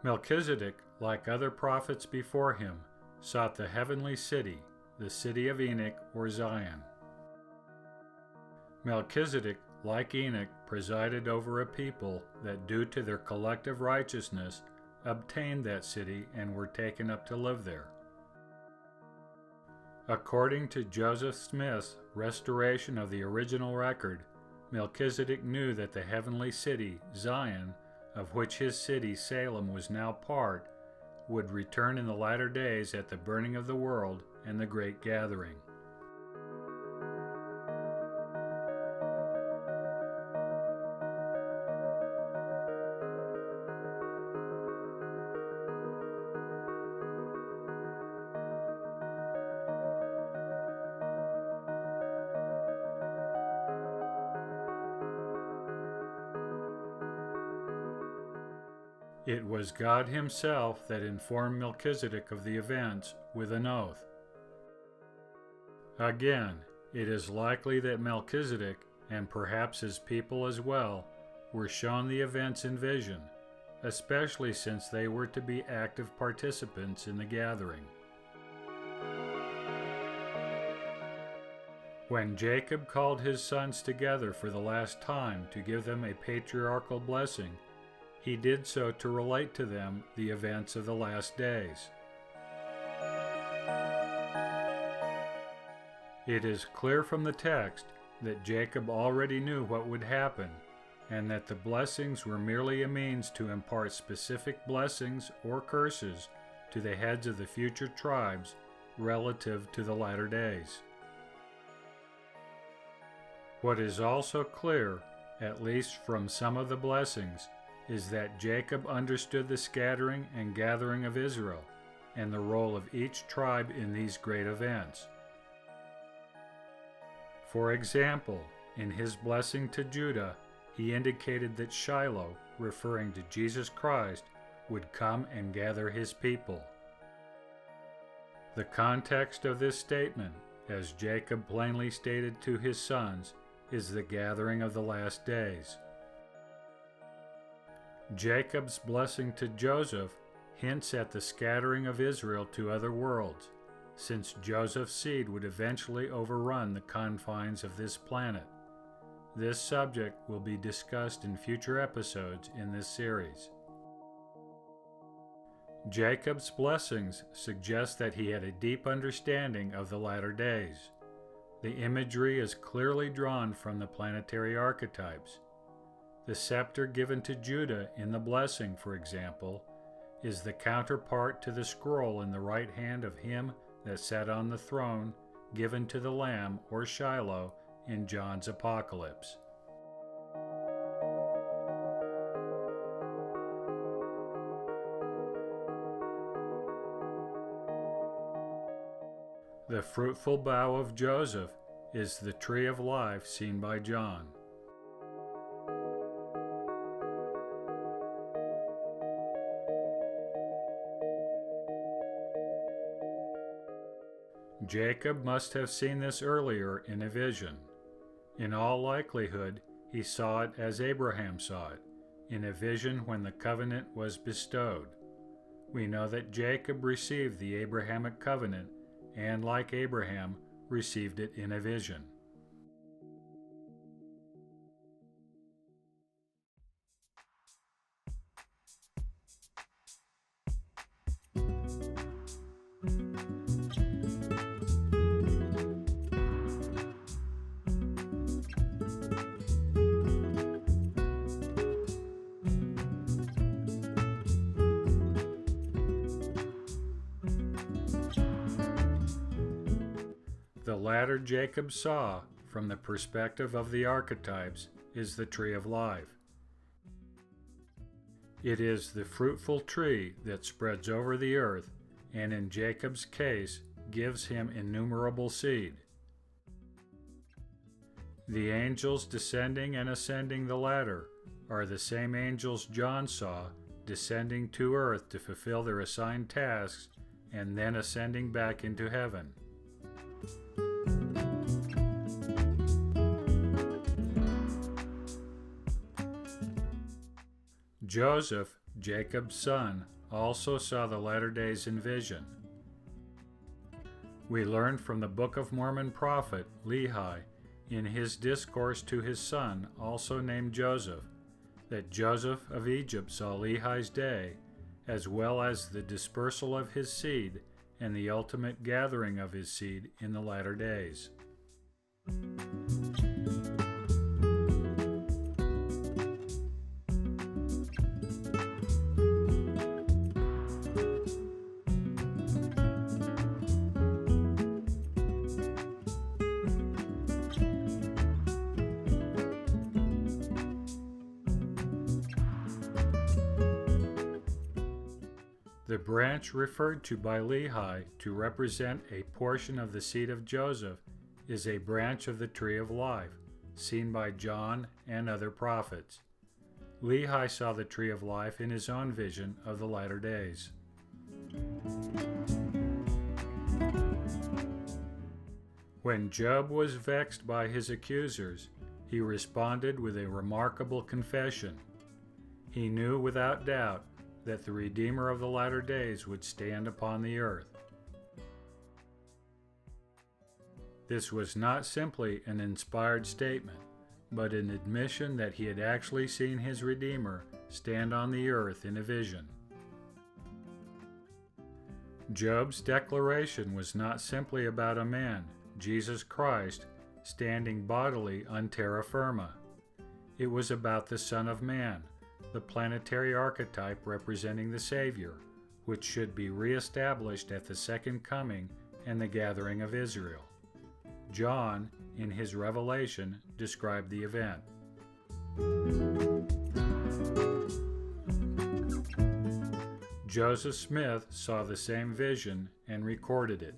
Melchizedek, like other prophets before him, sought the heavenly city, the city of Enoch or Zion. Melchizedek, like Enoch, presided over a people that, due to their collective righteousness, obtained that city and were taken up to live there. According to Joseph Smith's restoration of the original record, Melchizedek knew that the heavenly city, Zion, of which his city Salem was now part, would return in the latter days at the burning of the world and the great gathering. It was God himself that informed Melchizedek of the events with an oath. Again, it is likely that Melchizedek, and perhaps his people as well, were shown the events in vision, especially since they were to be active participants in the gathering. When Jacob called his sons together for the last time to give them a patriarchal blessing, he did so to relate to them the events of the last days. It is clear from the text that Jacob already knew what would happen, and that the blessings were merely a means to impart specific blessings or curses to the heads of the future tribes relative to the latter days. What is also clear, at least from some of the blessings, is that Jacob understood the scattering and gathering of Israel, and the role of each tribe in these great events. For example, in his blessing to Judah, he indicated that Shiloh, referring to Jesus Christ, would come and gather his people. The context of this statement, as Jacob plainly stated to his sons, is the gathering of the last days. Jacob's blessing to Joseph hints at the scattering of Israel to other worlds, since Joseph's seed would eventually overrun the confines of this planet. This subject will be discussed in future episodes in this series. Jacob's blessings suggest that he had a deep understanding of the latter days. The imagery is clearly drawn from the planetary archetypes. The scepter given to Judah in the blessing, for example, is the counterpart to the scroll in the right hand of him that sat on the throne given to the Lamb or Shiloh in John's Apocalypse. The fruitful bough of Joseph is the tree of life seen by John. Jacob must have seen this earlier in a vision. In all likelihood, he saw it as Abraham saw it, in a vision when the covenant was bestowed. We know that Jacob received the Abrahamic covenant, and like Abraham, received it in a vision. The ladder Jacob saw, from the perspective of the archetypes, is the tree of life. It is the fruitful tree that spreads over the earth, and in Jacob's case, gives him innumerable seed. The angels descending and ascending the ladder are the same angels John saw descending to earth to fulfill their assigned tasks and then ascending back into heaven. Joseph, Jacob's son, also saw the latter days in vision. We learn from the Book of Mormon prophet Lehi, in his discourse to his son, also named Joseph, that Joseph of Egypt saw Lehi's day, as well as the dispersal of his seed and the ultimate gathering of his seed in the latter days. The branch referred to by Lehi to represent a portion of the seed of Joseph is a branch of the tree of life, seen by John and other prophets. Lehi saw the tree of life in his own vision of the latter days. When Job was vexed by his accusers, he responded with a remarkable confession. He knew without doubt that the Redeemer of the latter days would stand upon the earth. This was not simply an inspired statement, but an admission that he had actually seen his Redeemer stand on the earth in a vision. Job's declaration was not simply about a man, Jesus Christ, standing bodily on terra firma. It was about the Son of Man, the planetary archetype representing the Savior, which should be reestablished at the second coming and the gathering of Israel. John, in his revelation, described the event. Joseph Smith saw the same vision and recorded it.